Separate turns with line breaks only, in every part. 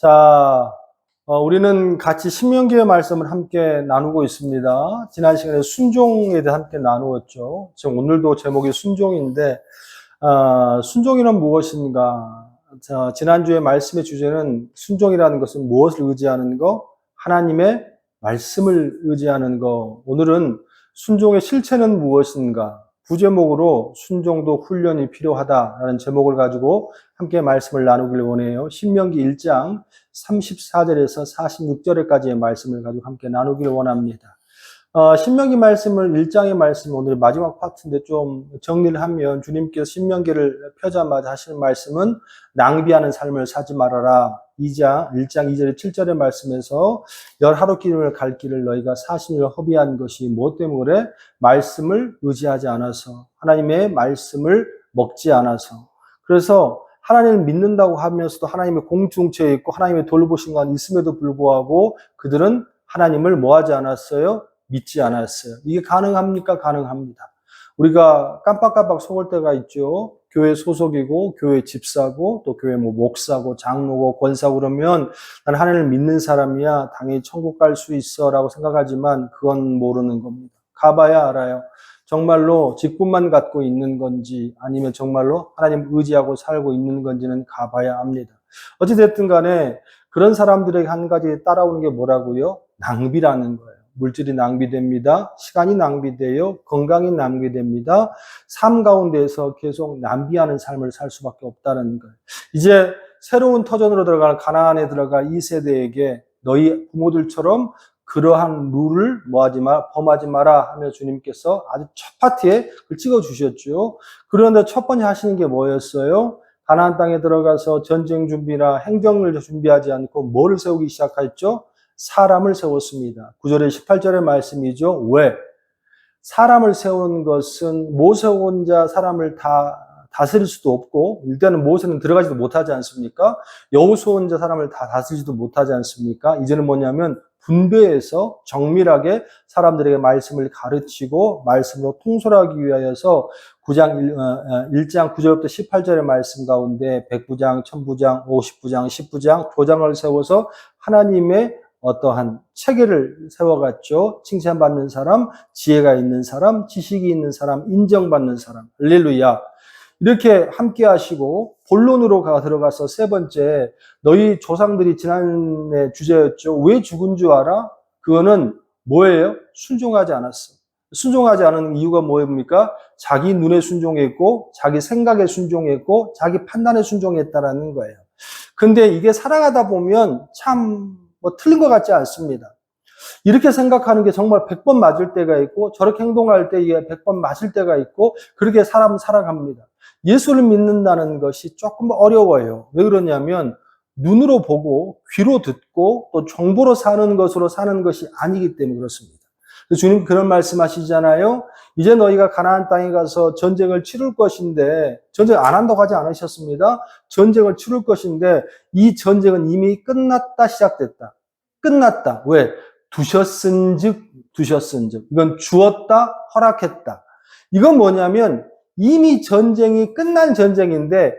자, 우리는 같이 신명기의 말씀을 함께 나누고 있습니다. 지난 시간에 순종에 대해 함께 나누었죠. 지금 오늘도 제목이 순종인데, 순종이란 무엇인가? 자, 지난주에 말씀의 주제는 순종이라는 것은 무엇을 의지하는 거? 하나님의 말씀을 의지하는 거. 오늘은 순종의 실체는 무엇인가? 부제목으로 순종도 훈련이 필요하다라는 제목을 가지고 함께 말씀을 나누길 원해요. 신명기 1장 34절에서 46절까지의 말씀을 가지고 함께 나누길 원합니다. 신명기 말씀을 1장의 말씀 오늘 마지막 파트인데 좀 정리를 하면 주님께서 신명기를 펴자마자 하시는 말씀은 낭비하는 삶을 사지 말아라. 1장 2절 7절의 말씀에서 열 하루길을 갈 길을 너희가 40일 허비한 것이 무엇 때문에 그래? 말씀을 의지하지 않아서 하나님의 말씀을 먹지 않아서 그래서 하나님을 믿는다고 하면서도 하나님의 공중체에 있고 하나님의 돌보신 건 있음에도 불구하고 그들은 하나님을 뭐하지 않았어요? 믿지 않았어요. 이게 가능합니까? 가능합니다. 우리가 깜빡깜빡 속을 때가 있죠. 교회 소속이고 교회 집사고 또 교회 목사고 장로고 권사고 그러면 난 하나님을 믿는 사람이야 당연히 천국 갈 수 있어 라고 생각하지만 그건 모르는 겁니다. 가봐야 알아요. 정말로 직분만 갖고 있는 건지 아니면 정말로 하나님 의지하고 살고 있는 건지는 가봐야 합니다. 어찌됐든 간에 그런 사람들에게 한 가지 따라오는 게 뭐라고요? 낭비라는 거예요. 물질이 낭비됩니다. 시간이 낭비돼요. 건강이 낭비됩니다. 삶 가운데에서 계속 낭비하는 삶을 살 수밖에 없다는 거예요. 이제 새로운 터전으로 들어갈 가나안에 들어갈 이 세대에게 너희 부모들처럼 그러한 룰을 범하지 마라 하며 주님께서 아주 첫 파트에 그걸 찍어주셨죠. 그런데 첫 번째 하시는 게 뭐였어요? 가나안 땅에 들어가서 전쟁 준비나 행정을 준비하지 않고 뭐를 세우기 시작했죠? 사람을 세웠습니다. 9절에 18절의 말씀이죠. 왜? 사람을 세운 것은 모세 혼자 사람을 다 다스릴 수도 없고 일단은 모세는 들어가지도 못하지 않습니까? 여호수아 혼자 사람을 다 다스리지도 못하지 않습니까? 이제는 뭐냐면 분배해서 정밀하게 사람들에게 말씀을 가르치고 말씀으로 통솔하기 위하여서 1장 9절부터 18절의 말씀 가운데 100부장, 1000부장, 50부장, 10부장, 도장을 세워서 하나님의 어떠한 체계를 세워갔죠. 칭찬받는 사람, 지혜가 있는 사람, 지식이 있는 사람, 인정받는 사람. 할렐루야. 이렇게 함께 하시고 본론으로 들어가서 세 번째, 너희 조상들이 지난해 주제였죠. 왜 죽은 줄 알아? 그거는 뭐예요? 순종하지 않았어. 순종하지 않은 이유가 뭐입니까? 자기 눈에 순종했고, 자기 생각에 순종했고, 자기 판단에 순종했다라는 거예요. 근데 이게 살아가다 보면 참 틀린 것 같지 않습니다. 이렇게 생각하는 게 정말 100번 맞을 때가 있고 저렇게 행동할 때 이게 100번 맞을 때가 있고 그렇게 사람은 살아갑니다. 예수를 믿는다는 것이 조금 어려워요. 왜 그러냐면 눈으로 보고 귀로 듣고 또 정보로 사는 것으로 사는 것이 아니기 때문에 그렇습니다. 주님 그런 말씀하시잖아요. 이제 너희가 가나안 땅에 가서 전쟁을 치를 것인데 전쟁 안 한다고 하지 않으셨습니다. 전쟁을 치를 것인데 이 전쟁은 이미 끝났다 시작됐다. 끝났다. 왜? 두셨은즉. 이건 주었다, 허락했다. 이건 뭐냐면 이미 전쟁이 끝난 전쟁인데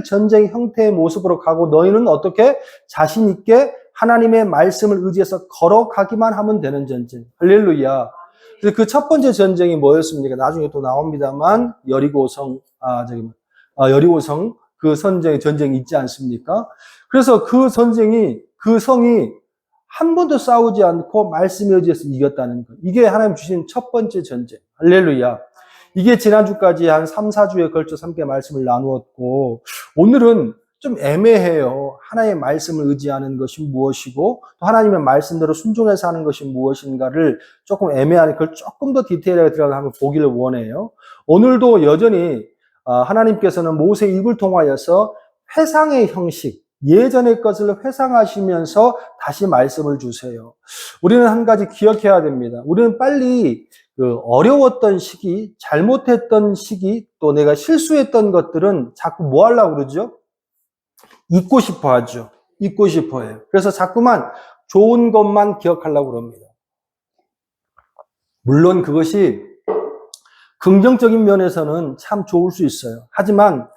전쟁 형태의 모습으로 가고 너희는 어떻게 자신 있게 하나님의 말씀을 의지해서 걸어가기만 하면 되는 전쟁. 할렐루야. 그래서 그 첫 번째 전쟁이 뭐였습니까? 나중에 또 나옵니다만 여리고성 그 전쟁이 있지 않습니까? 그래서 그 성이 한 번도 싸우지 않고 말씀에 의지해서 이겼다는 것. 이게 하나님 주신 첫 번째 전쟁. 할렐루야. 이게 지난주까지 한 3, 4주에 걸쳐서 함께 말씀을 나누었고 오늘은 좀 애매해요. 하나님의 말씀을 의지하는 것이 무엇이고 또 하나님의 말씀대로 순종해서 하는 것이 무엇인가를 조금 애매하니 그걸 조금 더 디테일하게 들어가서 한번 보기를 원해요. 오늘도 여전히 하나님께서는 모세 입을 통하여서 회상의 형식, 예전의 것을 회상하시면서 다시 말씀을 주세요. 우리는 한 가지 기억해야 됩니다. 우리는 빨리 어려웠던 시기, 잘못했던 시기, 또 내가 실수했던 것들은 자꾸 뭐 하려고 그러죠? 잊고 싶어 하죠. 잊고 싶어 해요. 그래서 자꾸만 좋은 것만 기억하려고 그럽니다. 물론 그것이 긍정적인 면에서는 참 좋을 수 있어요. 하지만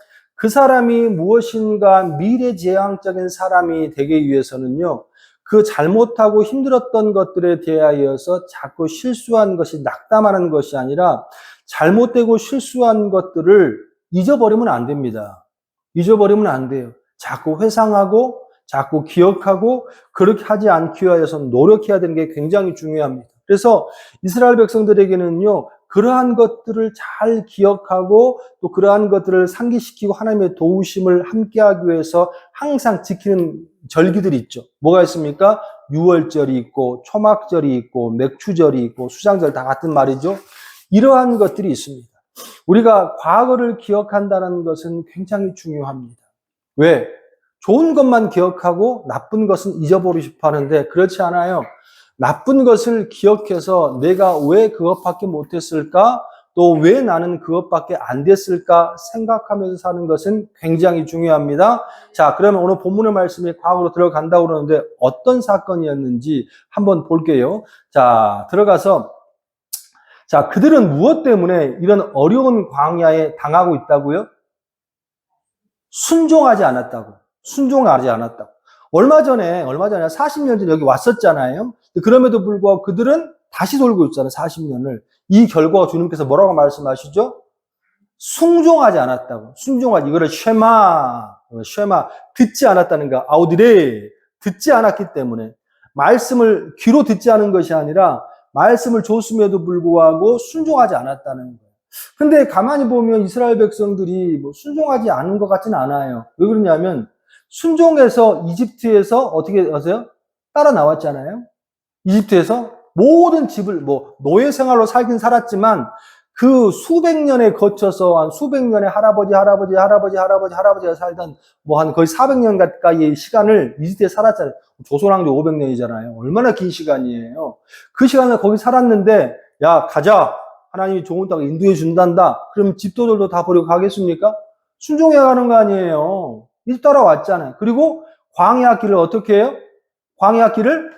그 사람이 무엇인가 미래지향적인 사람이 되기 위해서는요, 그 잘못하고 힘들었던 것들에 대하여서 자꾸 실수한 것이 낙담하는 것이 아니라 잘못되고 실수한 것들을 잊어버리면 안 됩니다. 잊어버리면 안 돼요. 자꾸 회상하고 자꾸 기억하고 그렇게 하지 않기 위해서 노력해야 되는 게 굉장히 중요합니다. 그래서 이스라엘 백성들에게는요, 그러한 것들을 잘 기억하고 또 그러한 것들을 상기시키고 하나님의 도우심을 함께하기 위해서 항상 지키는 절기들이 있죠. 뭐가 있습니까? 유월절이 있고 초막절이 있고 맥추절이 있고 수장절 다 같은 말이죠. 이러한 것들이 있습니다. 우리가 과거를 기억한다는 것은 굉장히 중요합니다. 왜? 좋은 것만 기억하고 나쁜 것은 잊어버리고 싶어 하는데 그렇지 않아요. 나쁜 것을 기억해서 내가 왜 그것밖에 못했을까? 또 왜 나는 그것밖에 안 됐을까? 생각하면서 사는 것은 굉장히 중요합니다. 자, 그러면 오늘 본문의 말씀이 과거로 들어간다고 그러는데 어떤 사건이었는지 한번 볼게요. 자, 들어가서 자, 그들은 무엇 때문에 이런 어려운 광야에 당하고 있다고요? 순종하지 않았다고. 순종하지 않았다고. 얼마 전에 40년 전에 여기 왔었잖아요. 그럼에도 불구하고 그들은 다시 돌고 있잖아요. 40년을. 이 결과가 주님께서 뭐라고 말씀하시죠? 순종하지 않았다고. 순종하지. 이거를 쉐마 듣지 않았다는 거. 아우디레 듣지 않았기 때문에 말씀을 귀로 듣지 않은 것이 아니라 말씀을 줬음에도 불구하고 순종하지 않았다는 거예요. 근데 가만히 보면 이스라엘 백성들이 뭐 순종하지 않은 것 같지는 않아요. 왜 그러냐면 순종해서 이집트에서 어떻게 하세요? 따라 나왔잖아요. 이집트에서 모든 집을 뭐 노예 생활로 살긴 살았지만 그 수백 년에 거쳐서 한 수백 년의 할아버지가 살던 뭐 한 거의 400년 가까이의 시간을 이집트에 살았잖아요. 조선왕조 500년이잖아요. 얼마나 긴 시간이에요. 그 시간을 거기 살았는데 야 가자. 하나님이 좋은 땅을 인도해 준단다. 그럼 집도들도 다 버리고 가겠습니까? 순종해 가는 거 아니에요. 이제 따라왔잖아요. 그리고 광야 길을 어떻게 해요? 광야 길을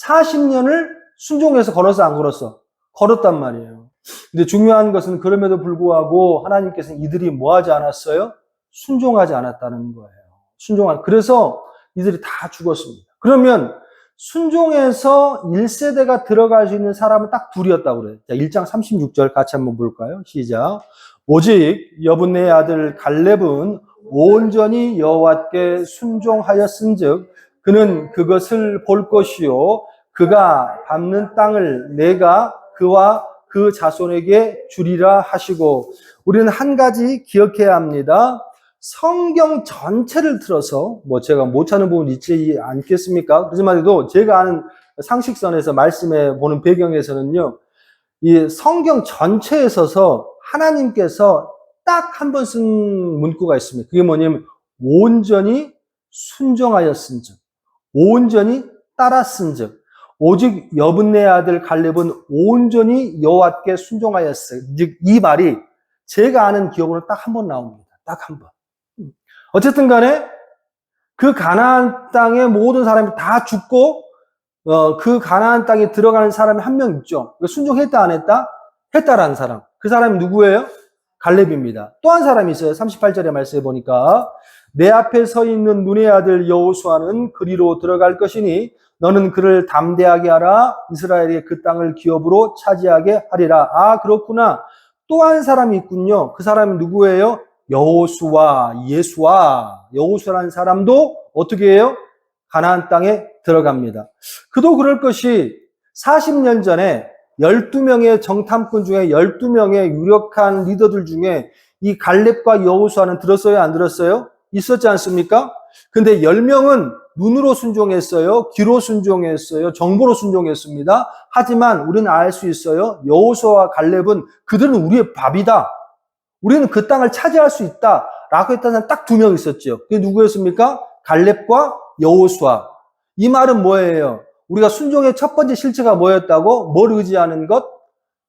40년을 순종해서 걸었어, 안 걸었어? 걸었단 말이에요. 근데 중요한 것은 그럼에도 불구하고 하나님께서는 이들이 뭐 하지 않았어요? 순종하지 않았다는 거예요. 그래서 이들이 다 죽었습니다. 그러면 순종해서 1세대가 들어갈 수 있는 사람은 딱 둘이었다고 그래요. 자, 1장 36절 같이 한번 볼까요? 시작. 오직 여분네의 아들 갈렙은 온전히 여호와께 순종하였은즉 그는 그것을 볼 것이요 그가 밟는 땅을 내가 그와 그 자손에게 주리라 하시고 우리는 한 가지 기억해야 합니다. 성경 전체를 틀어서 뭐 제가 못 찾는 부분 있지 않겠습니까? 그렇지만 해도 제가 아는 상식선에서 말씀해 보는 배경에서는요. 이 성경 전체에 있어서 하나님께서 딱 한 번 쓴 문구가 있습니다. 그게 뭐냐면 온전히 순종하였은즉 온전히 따랐은즉 오직 여분네 아들 갈렙은 온전히 여호와께 순종하였어요. 즉 이 말이 제가 아는 기억으로 딱 한 번 나옵니다. 딱 한 번. 어쨌든 간에 그 가나안 땅의 모든 사람이 다 죽고 그 가나안 땅에 들어가는 사람이 한 명 있죠. 순종했다 안 했다? 했다라는 사람. 그 사람이 누구예요? 갈렙입니다. 또 한 사람이 있어요. 38절의 말씀에 보니까 내 앞에 서 있는 눈의 아들 여호수아는 그리로 들어갈 것이니 너는 그를 담대하게 하라. 이스라엘의 그 땅을 기업으로 차지하게 하리라. 아 그렇구나. 또 한 사람이 있군요. 그 사람이 누구예요? 여호수아, 여호수아라는 사람도 어떻게 해요? 가나안 땅에 들어갑니다. 그도 그럴 것이 40년 전에 12명의 정탐꾼 중에 12명의 유력한 리더들 중에 이 갈렙과 여호수아는 들었어요? 안 들었어요? 있었지 않습니까? 근데 10명은 눈으로 순종했어요. 귀로 순종했어요. 정보로 순종했습니다. 하지만 우리는 알 수 있어요. 여호수아와 갈렙은 그들은 우리의 밥이다. 우리는 그 땅을 차지할 수 있다. 라고 했다는 사람 딱 2명 있었죠. 그게 누구였습니까? 갈렙과 여호수아. 이 말은 뭐예요? 우리가 순종의 첫 번째 실체가 뭐였다고? 뭘 의지하는 것?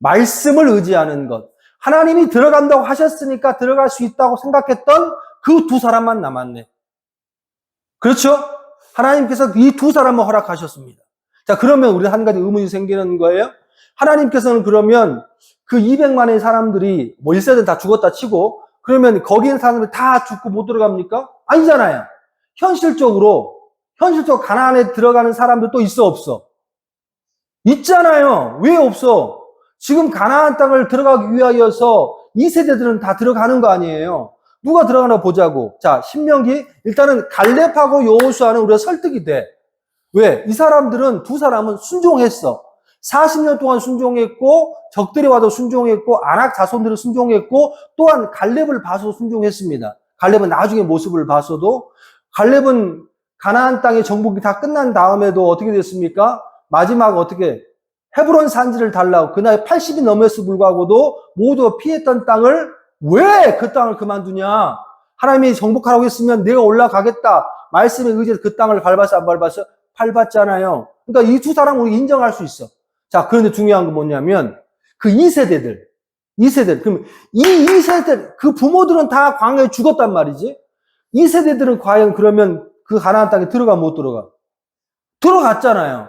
말씀을 의지하는 것. 하나님이 들어간다고 하셨으니까 들어갈 수 있다고 생각했던 그 2 사람만 남았네. 그렇죠? 하나님께서 이 2 사람만 허락하셨습니다. 자, 그러면 우리 한 가지 의문이 생기는 거예요. 하나님께서는 그러면 그 200만의 사람들이 뭐 1세대는 다 죽었다 치고 그러면 거기 있는 사람들이 다 죽고 못 들어갑니까? 아니잖아요. 현실적으로 가나안에 들어가는 사람들 또 있어 없어? 있잖아요. 왜 없어? 지금 가나안 땅을 들어가기 위하여서 이 세대들은 다 들어가는 거 아니에요. 누가 들어가나 보자고. 자, 신명기 일단은 갈렙하고 여호수아는 우리가 설득이 돼. 왜? 이 사람들은 두 사람은 순종했어. 40년 동안 순종했고 적들이 와도 순종했고 아낙 자손들은 순종했고 또한 갈렙을 봐서 순종했습니다. 갈렙은 나중에 모습을 봐서도 갈렙은 가나안 땅의 정복이 다 끝난 다음에도 어떻게 됐습니까? 마지막 어떻게 헤브론 산지를 달라고 그날 80이 넘었을 불구하고도 모두 피했던 땅을 왜 그 땅을 그만두냐? 하나님이 정복하라고 했으면 내가 올라가겠다. 말씀에 의지해서 그 땅을 밟았어 안 밟았어? 밟았잖아요. 그러니까 이 두 사람은 우리 인정할 수 있어. 자, 그런데 중요한 건 뭐냐면 그 2세대들. 그럼 이 2세대 그 부모들은 다 광야에 죽었단 말이지. 2세대들은 과연 그러면 그 가나안 땅에 들어가 못 들어가? 들어갔잖아요.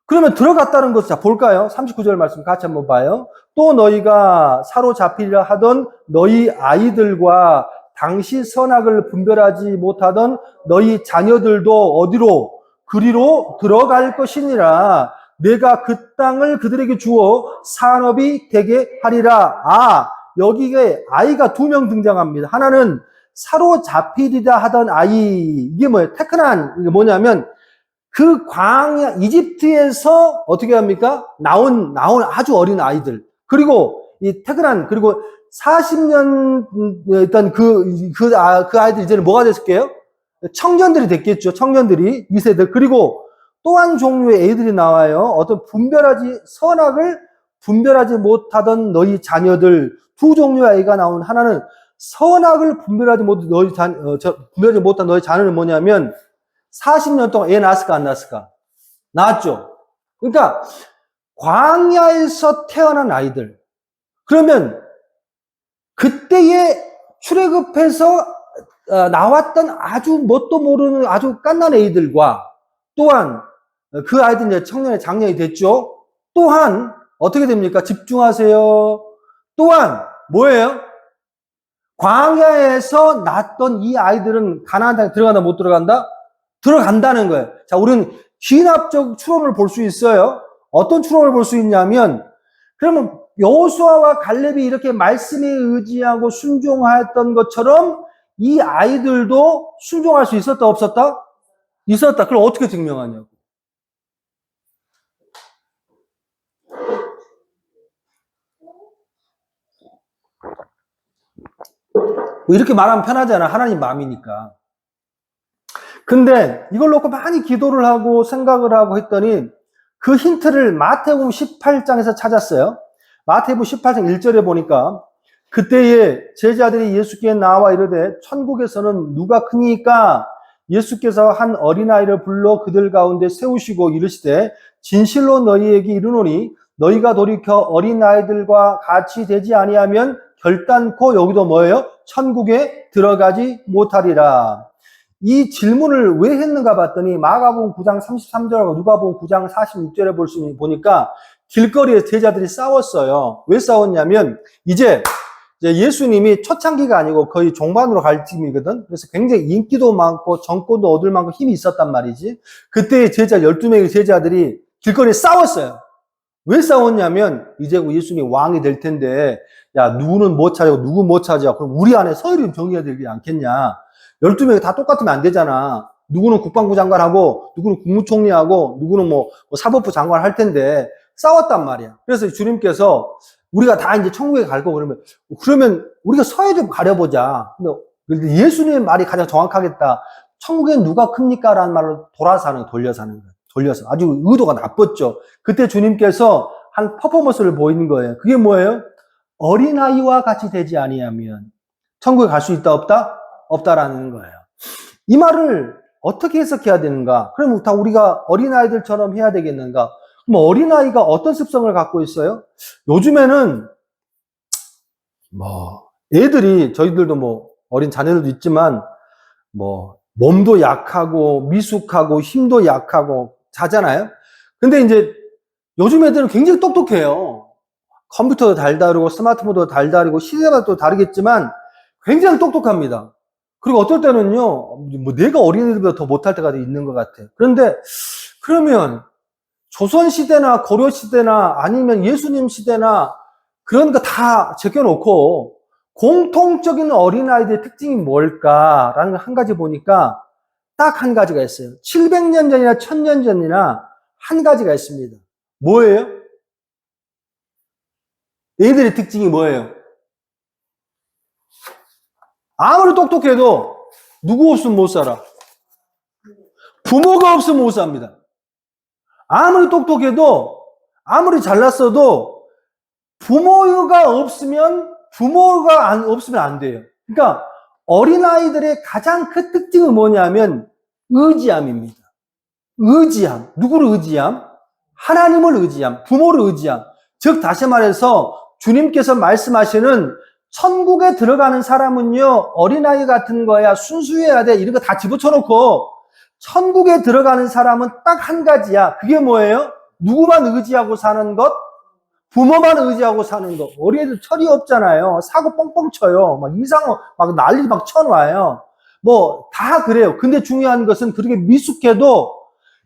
그러면 들어갔다는 것을 자 볼까요? 39절 말씀 같이 한번 봐요. 또 너희가 사로잡히려 하던 너희 아이들과 당시 선악을 분별하지 못하던 너희 자녀들도 어디로? 그리로 들어갈 것이니라. 내가 그 땅을 그들에게 주어 산업이 되게 하리라. 아, 여기에 아이가 2명 등장합니다. 하나는 사로잡히리라 하던 아이. 이게 뭐예요? 테크난. 이게 뭐냐면 그 광야, 이집트에서 어떻게 합니까? 나온 아주 어린 아이들. 그리고 이 테크난, 그리고 40년 있던 그 아이들 이제는 뭐가 됐을게요? 청년들이 됐겠죠. 청년들이, 2세대. 그리고 또 한 종류의 애들이 나와요. 어떤 선악을 분별하지 못하던 너희 자녀들. 2종류의 아이가 나온 하나는 선악을 분별하지 못한 너희 자녀는 뭐냐면 40년 동안 애 낳았을까 안 낳았을까? 낳았죠. 그러니까 광야에서 태어난 아이들. 그러면 그때에 출애굽해서 나왔던 아주 뭣도 모르는 아주 갓난 애들과 또한 그 아이들 이제 청년의 장년이 됐죠. 또한 어떻게 됩니까? 집중하세요. 또한 뭐예요? 광야에서 낳았던 이 아이들은 가나안 땅에 들어간다 못 들어간다? 들어간다는 거예요. 자, 우리는 귀납적 추론을 볼 수 있어요. 어떤 추론을 볼 수 있냐면, 그러면 여호수아와 갈렙이 이렇게 말씀에 의지하고 순종하였던 것처럼 이 아이들도 순종할 수 있었다, 없었다? 있었다. 그럼 어떻게 증명하냐고. 뭐 이렇게 말하면 편하잖아. 하나님 마음이니까. 근데 이걸 놓고 많이 기도를 하고 생각을 하고 했더니 그 힌트를 마태복음 18장에서 찾았어요. 마태복음 18장 1절에 보니까 그때에 제자들이 예수께 나와 이르되 천국에서는 누가 크니까 예수께서 한 어린아이를 불러 그들 가운데 세우시고 이르시되 진실로 너희에게 이르노니 너희가 돌이켜 어린아이들과 같이 되지 아니하면 결단코 여기도 뭐예요? 천국에 들어가지 못하리라. 이 질문을 왜 했는가 봤더니 마가복음 9장 33절하고 누가복음 9장 46절에 보니까 길거리에 제자들이 싸웠어요. 왜 싸웠냐면 이제 예수님이 초창기가 아니고 거의 종반으로 갈 팀이거든. 그래서 굉장히 인기도 많고 정권도 얻을 만큼 힘이 있었단 말이지. 그때 12명의 제자들이 길거리에 싸웠어요. 왜 싸웠냐면 이제 예수님이 왕이 될 텐데 야 누구는 못 찾아 누구 못 찾아 그럼 우리 안에 서열이 정해야 되지 않겠냐. 12명이 다 똑같으면 안 되잖아. 누구는 국방부 장관하고 누구는 국무총리하고 누구는 뭐 사법부 장관 할 텐데 싸웠단 말이야. 그래서 주님께서 우리가 다 이제 천국에 갈 거 그러면 우리가 서해 좀 가려보자. 근데 예수님의 말이 가장 정확하겠다. 천국엔 누가 큽니까? 라는 말로 돌려서 하는 거예요. 돌려서. 아주 의도가 나빴죠. 그때 주님께서 한 퍼포먼스를 보이는 거예요. 그게 뭐예요? 어린아이와 같이 되지 아니하면 천국에 갈 수 있다 없다? 없다라는 거예요. 이 말을 어떻게 해석해야 되는가? 그럼 다 우리가 어린아이들처럼 해야 되겠는가? 그럼 어린아이가 어떤 습성을 갖고 있어요? 요즘에는 애들이 저희들도 어린 자녀들도 있지만 몸도 약하고 미숙하고 힘도 약하고 자잖아요. 근데 이제 요즘 애들은 굉장히 똑똑해요. 컴퓨터도 달다르고 스마트폰도 달다르고 시대가 또 다르겠지만 굉장히 똑똑합니다. 그리고 어떨 때는요, 뭐 내가 어린이들보다 더 못할 때가 있는 것 같아. 그런데 그러면 조선시대나 고려시대나 아니면 예수님 시대나 그런 거 다 제껴놓고 공통적인 어린아이들의 특징이 뭘까라는 걸 한 가지 보니까 딱 한 가지가 있어요. 700년 전이나 1000년 전이나 한 가지가 있습니다. 뭐예요? 얘들의 특징이 뭐예요? 아무리 똑똑해도 누구 없으면 못 살아. 부모가 없으면 못 삽니다. 아무리 똑똑해도 아무리 잘났어도 부모가 없으면 없으면 안 돼요. 그러니까 어린아이들의 가장 큰 특징은 뭐냐면 의지함입니다. 의지함. 누구를 의지함? 하나님을 의지함. 부모를 의지함. 즉 다시 말해서 주님께서 말씀하시는 천국에 들어가는 사람은요, 어린아이 같은 거야, 순수해야 돼, 이런 거 다 집어쳐놓고 천국에 들어가는 사람은 딱 한 가지야. 그게 뭐예요? 누구만 의지하고 사는 것? 부모만 의지하고 사는 것. 어린애들 철이 없잖아요. 사고 뻥뻥 쳐요. 막 막 난리 막 쳐놔요. 뭐 다 그래요. 근데 중요한 것은 그렇게 미숙해도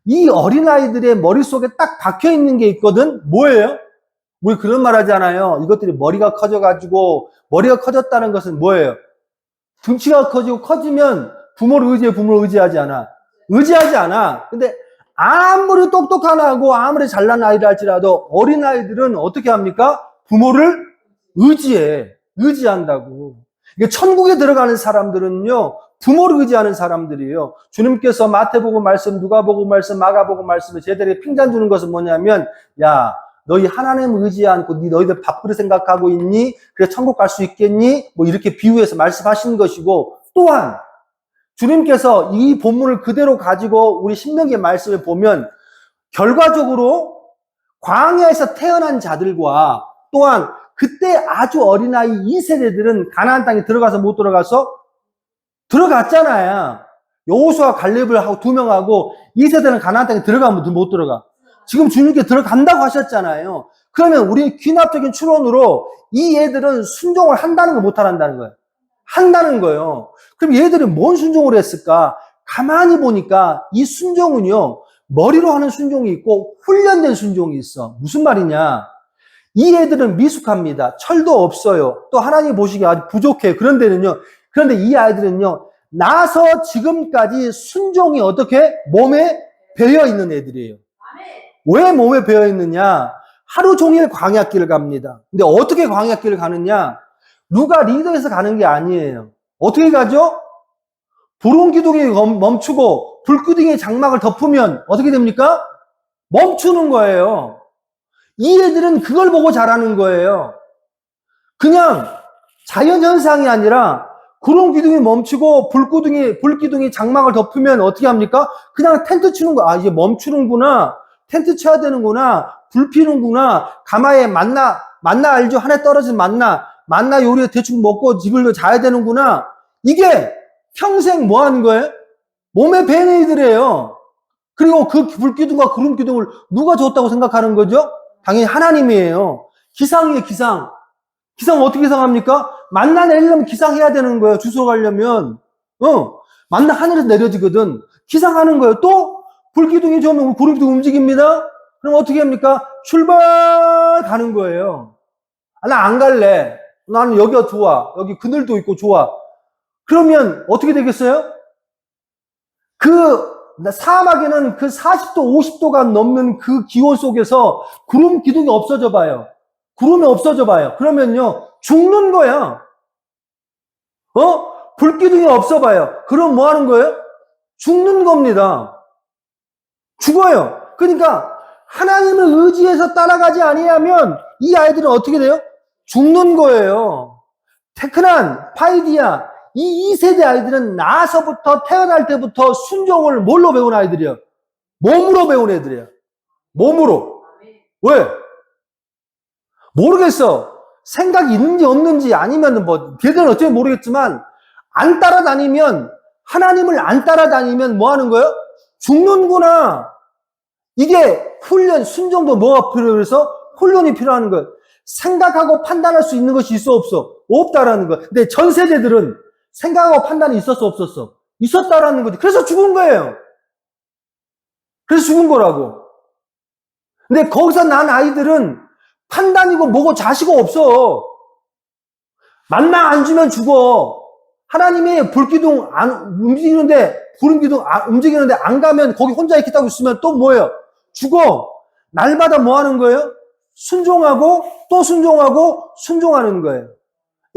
이 어린아이들의 머릿속에 딱 박혀 있는 게 있거든. 뭐예요? 우리 그런 말 하잖아요. 이것들이 머리가 커져가지고, 머리가 커졌다는 것은 뭐예요? 등치가 커지면 부모를 의지하지 않아. 의지하지 않아. 근데 아무리 똑똑한 아이고 아무리 잘난 아이를 할지라도 어린아이들은 어떻게 합니까? 부모를 의지한다고. 이게 천국에 들어가는 사람들은요, 부모를 의지하는 사람들이에요. 주님께서 마태복음 말씀, 누가복음 말씀, 마가복음 말씀을 제자들에게 핀잔 주는 것은 뭐냐면, 야, 너희 하나님 의지 않고 너희들 밥그릇 생각하고 있니? 그래 천국 갈 수 있겠니? 뭐 이렇게 비유해서 말씀하시는 것이고, 또한 주님께서 이 본문을 그대로 가지고 우리 신명기의 말씀을 보면 결과적으로 광야에서 태어난 자들과 또한 그때 아주 어린아이 2세대들은 가나안 땅에 들어가서 못 들어가서 들어갔잖아요. 여호수아 갈렙을 하고 2명하고 2세대는 가나안 땅에 들어가면 못 들어가. 지금 주님께 들어간다고 하셨잖아요. 그러면 우리 귀납적인 추론으로 이 애들은 순종을 한다는 거 못 한다는 거예요. 한다는 거예요. 그럼 얘들이 뭔 순종을 했을까? 가만히 보니까 이 순종은요, 머리로 하는 순종이 있고 훈련된 순종이 있어. 무슨 말이냐? 이 애들은 미숙합니다. 철도 없어요. 또 하나님 보시기에 아주 부족해요. 그런데 이 아이들은요, 나서 지금까지 순종이 어떻게? 몸에 배어 있는 애들이에요. 왜 몸에 배어 있느냐? 하루 종일 광야길을 갑니다. 근데 어떻게 광야길을 가느냐? 누가 리더해서 가는 게 아니에요. 어떻게 가죠? 불온기둥이 멈추고 불기둥의 장막을 덮으면 어떻게 됩니까? 멈추는 거예요. 이 애들은 그걸 보고 자라는 거예요. 그냥 자연현상이 아니라 구름기둥이 멈추고 불기둥이 장막을 덮으면 어떻게 합니까? 그냥 텐트 치는 거. 아, 이제 멈추는구나. 텐트 쳐야 되는구나. 불 피는구나. 가마에 만나 알죠? 하늘에 떨어진 만나 요리에 대충 먹고 집을 자야 되는구나. 이게 평생 뭐 하는 거예요? 몸에 배는 이들이에요. 그리고 그 불기둥과 구름기둥을 누가 줬다고 생각하는 거죠? 당연히 하나님이에요. 기상이에요, 기상. 기상 어떻게 기상합니까? 만나 내리려면 기상해야 되는 거예요. 주소 가려면. 만나 하늘에서 내려지거든. 기상하는 거예요. 또 불기둥이 좋으면 구름기둥 움직입니다. 그럼 어떻게 합니까? 출발 가는 거예요. 아, 나 안 갈래. 나는 여기가 좋아. 여기 그늘도 있고 좋아. 그러면 어떻게 되겠어요? 그 사막에는 그 40도, 50도가 넘는 그 기온 속에서 구름 기둥이 없어져 봐요. 구름이 없어져 봐요. 그러면요, 죽는 거야. 불기둥이 없어 봐요. 그럼 뭐 하는 거예요? 죽는 겁니다. 죽어요. 그러니까 하나님을 의지해서 따라가지 아니하면 이 아이들은 어떻게 돼요? 죽는 거예요. 테크난, 파이디아, 이 2세대 아이들은 나서부터 태어날 때부터 순종을 뭘로 배운 아이들이에요? 몸으로 배운 애들이에요. 몸으로. 왜? 모르겠어. 생각이 있는지 없는지 아니면 뭐 걔들은 어떻게 모르겠지만 안 따라다니면 하나님을 안 따라다니면 뭐 하는 거예요? 죽는구나. 이게 훈련, 순종도 뭐가 필요해서 훈련이 필요한 거예요. 생각하고 판단할 수 있는 것이 있어 없어? 없다라는 거. 근데 전 세대들은 생각하고 판단이 있었어, 없었어? 있었다라는 거지. 그래서 죽은 거예요. 그래서 죽은 거라고. 근데 거기서 난 아이들은 판단이고 뭐고 자시고 없어. 만나 안 주면 죽어. 하나님이 불기둥 안 움직이는데, 구름기둥 움직이는데 안 가면 거기 혼자 있겠다고 있으면 또 뭐예요? 죽어. 날마다 뭐 하는 거예요? 순종하고 또 순종하고 순종하는 거예요.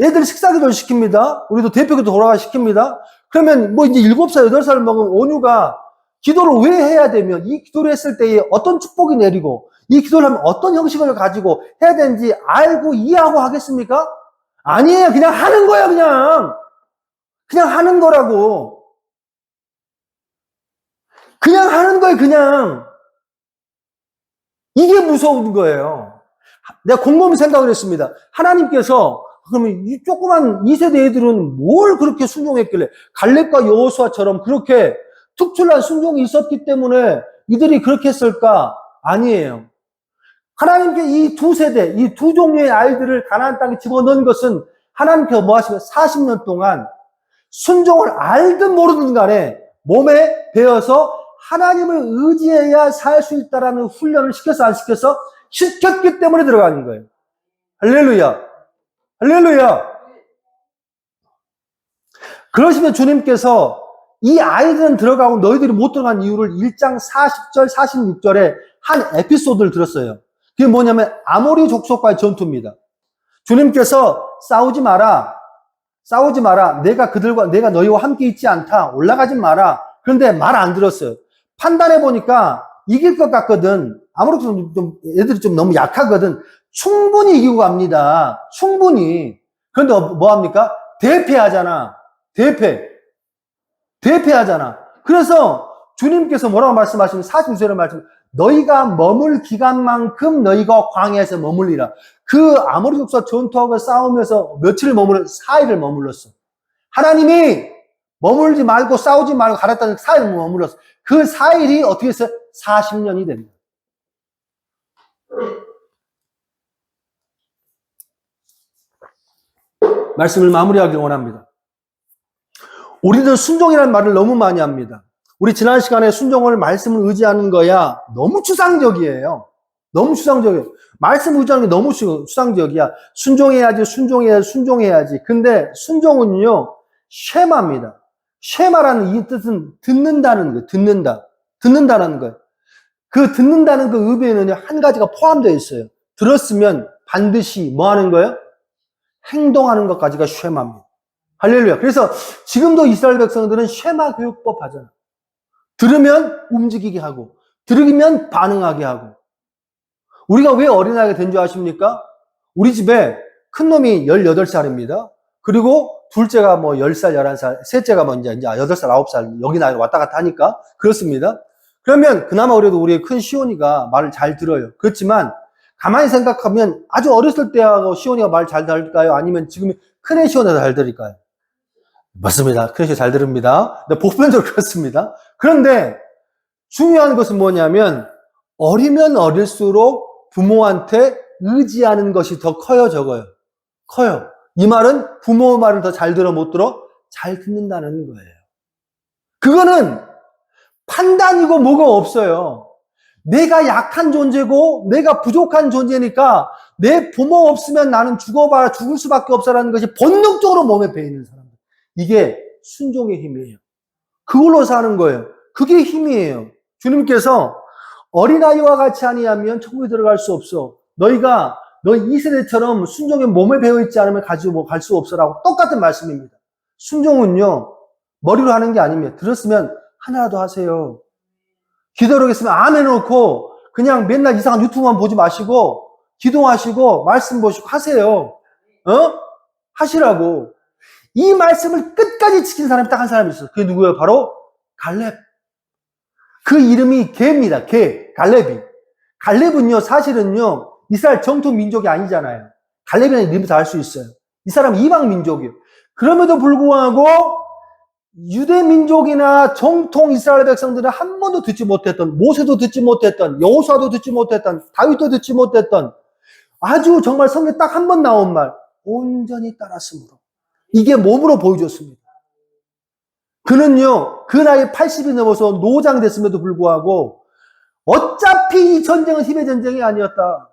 애들 식사기도를 시킵니다. 우리도 대표기도 돌아가 시킵니다. 그러면 뭐 이제 7살, 8살 먹은 온유가 기도를 왜 해야 되면 이 기도를 했을 때에 어떤 축복이 내리고 이 기도를 하면 어떤 형식을 가지고 해야 되는지 알고 이해하고 하겠습니까? 아니에요. 그냥 하는 거예요. 그냥 하는 거라고. 그냥 하는 거예요. 그냥. 이게 무서운 거예요. 내가 곰곰이 생각을 했습니다. 하나님께서 그러면 이 조그만 2세대 애들은 뭘 그렇게 순종했길래 갈렙과 여호수아처럼 그렇게 특출난 순종이 있었기 때문에 이들이 그렇게 했을까? 아니에요. 하나님께 이 두 세대, 이 두 종류의 아이들을 가나안 땅에 집어넣은 것은 하나님께서 뭐 하시면 40년 동안 순종을 알든 모르든 간에 몸에 배어서 하나님을 의지해야 살 수 있다라는 훈련을 시켜서 안 시켜서 시켰기 때문에 들어가는 거예요. 할렐루야. 할렐루야. 그러시면 주님께서 이 아이들은 들어가고 너희들이 못 들어간 이유를 1장 40절, 46절에 한 에피소드를 들었어요. 그게 뭐냐면 아모리 족속과의 전투입니다. 주님께서 싸우지 마라. 내가 너희와 함께 있지 않다. 올라가지 마라. 그런데 말 안 들었어요. 판단해 보니까 이길 것 같거든. 아무래도 좀 애들이 좀 너무 약하거든. 충분히 이기고 갑니다. 충분히. 그런데 뭐 합니까? 대패하잖아. 대패하잖아. 그래서 주님께서 뭐라고 말씀하시면 46절에 말씀, 너희가 머물 기간만큼 너희가 광야에서 머물리라. 그 아모리 족속 전투하고 싸우면서 며칠을 4일을 머물렀어. 하나님이 머물지 말고 싸우지 말고 가랬다는 4일을 머물렀어. 그 4일이 어떻게 했어요? 40년이 됩니다. 말씀을 마무리하길 원합니다. 우리는 순종이라는 말을 너무 많이 합니다. 우리 지난 시간에 순종을 말씀을 의지하는 거야. 너무 추상적이에요. 너무 추상적이에요. 말씀 의지하는 게 너무 추상적이야. 순종해야지. 근데 순종은요, 쉐마입니다. 쉐마라는 이 뜻은 듣는다는 거예요. 듣는다는 거예요. 그 듣는다는 그 의미에는 한 가지가 포함되어 있어요. 들었으면 반드시 뭐 하는 거예요? 행동하는 것까지가 쉐마입니다. 할렐루야. 그래서 지금도 이스라엘 백성들은 쉐마 교육법 하잖아. 들으면 움직이게 하고, 들으면 반응하게 하고. 우리가 왜 어린아이가 된 줄 아십니까? 우리 집에 큰 놈이 18살입니다. 그리고 둘째가 뭐 10살, 11살, 셋째가 뭐 이제 8살, 9살, 여기 나이 왔다 갔다 하니까 그렇습니다. 그러면 그나마 그래도 우리 큰 시온이가 말을 잘 들어요. 그렇지만 가만히 생각하면 아주 어렸을 때하고 시온이가 말 잘 들을까요? 아니면 지금 큰애 시온이가 잘 들을까요? 맞습니다. 큰애 잘 들읍니다. 근데 보편적으로 그렇습니다. 그런데 중요한 것은 뭐냐면 어리면 어릴수록 부모한테 의지하는 것이 더 커요, 적어요? 커요. 이 말은 부모 말을 더 잘 들어, 못 들어? 잘 듣는다는 거예요. 그거는 판단이고 뭐가 없어요. 내가 약한 존재고 내가 부족한 존재니까 내 부모 없으면 나는 죽을 수밖에 없어라는 것이 본능적으로 몸에 배이는 사람들. 이게 순종의 힘이에요. 그걸로 사는 거예요. 그게 힘이에요. 주님께서 어린아이와 같이 아니하면 천국에 들어갈 수 없어. 너희 2세대처럼 순종의 몸에 배어있지 않으면 가지고 갈 수 없어라고 똑같은 말씀입니다. 순종은요, 머리로 하는 게 아닙니다. 들었으면 하나라도 하세요. 기도를 했으면 아멘 해놓고 그냥 맨날 이상한 유튜브만 보지 마시고 기도하시고 말씀 보시고 하세요. 하시라고. 이 말씀을 끝까지 지킨 사람이 딱 한 사람이 있어요. 그게 누구예요? 바로 갈렙. 그 이름이 게입니다. 게. 갈렙이. 갈렙은요, 사실은요, 이스라엘 정통 민족이 아니잖아요. 갈렙이라는 이름부터 알 수 있어요. 이 사람은 이방 민족이에요. 그럼에도 불구하고 유대 민족이나 정통 이스라엘 백성들은 한 번도 듣지 못했던, 모세도 듣지 못했던, 여호수아도 듣지 못했던, 다윗도 듣지 못했던, 아주 정말 성경에 딱 한 번 나온 말, 온전히 따랐으므로. 이게 몸으로 보여줬습니다. 그는요, 그 나이 80이 넘어서 노장됐음에도 불구하고 어차피 이 전쟁은 힘의 전쟁이 아니었다.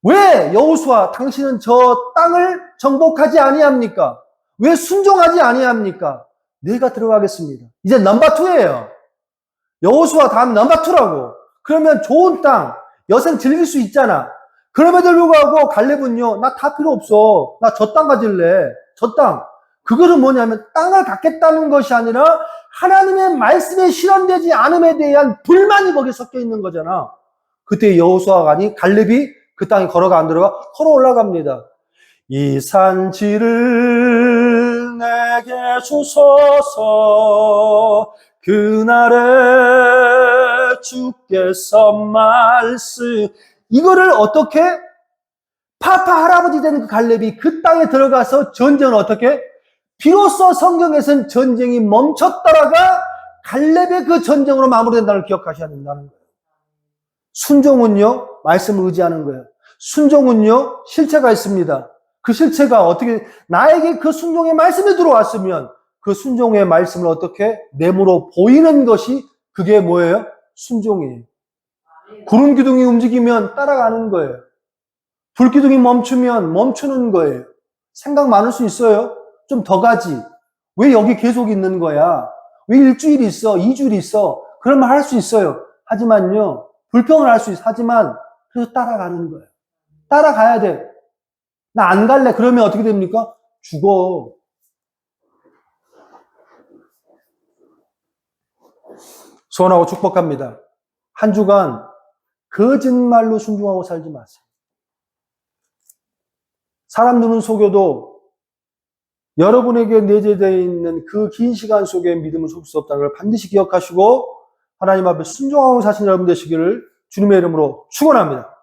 왜 여호수아 당신은 저 땅을 정복하지 아니합니까? 왜 순종하지 아니합니까? 내가 들어가겠습니다. 이제 넘버 2예요. 여호수아 다음 넘버 2라고. 그러면 좋은 땅, 여생 즐길 수 있잖아. 그럼에도 불구하고 갈렙은요, 나 다 필요 없어. 나 저 땅 가질래. 저 땅. 그거는 뭐냐면 땅을 갖겠다는 것이 아니라 하나님의 말씀에 실현되지 않음에 대한 불만이 거기에 섞여 있는 거잖아. 그때 여호수아가 아니 갈렙이 그 땅에 걸어가 안 들어가? 걸어 올라갑니다. 이 산지를 내게 주소서. 그날에 주께서 말씀. 이거를 어떻게? 파파 할아버지 되는 그 갈렙이 그 땅에 들어가서 전쟁을 어떻게? 비로소 성경에서는 전쟁이 멈췄다라가 갈렙의 그 전쟁으로 마무리된다는 걸 기억하셔야 된다는 거예요. 순종은요, 말씀을 의지하는 거예요. 순종은요, 실체가 있습니다. 그 실체가 어떻게, 나에게 그 순종의 말씀이 들어왔으면 그 순종의 말씀을 어떻게 내모로 보이는 것이 그게 뭐예요? 순종이에요. 구름 기둥이 움직이면 따라가는 거예요. 불 기둥이 멈추면 멈추는 거예요. 생각 많을 수 있어요. 좀 더 가지. 왜 여기 계속 있는 거야? 왜 일주일 있어? 2주일 있어? 그런 말 할 수 있어요. 하지만요, 불평을 할 수 있어. 하지만 그래서 따라가는 거예요. 따라가야 돼. 나 안 갈래. 그러면 어떻게 됩니까? 죽어. 소원하고 축복합니다. 한 주간 거짓말로 순종하고 살지 마세요. 사람 눈은 속여도 여러분에게 내재되어 있는 그 긴 시간 속에 믿음을 속일 수 없다는 걸 반드시 기억하시고 하나님 앞에 순종하고 사신 여러분 되시기를 주님의 이름으로 축원합니다.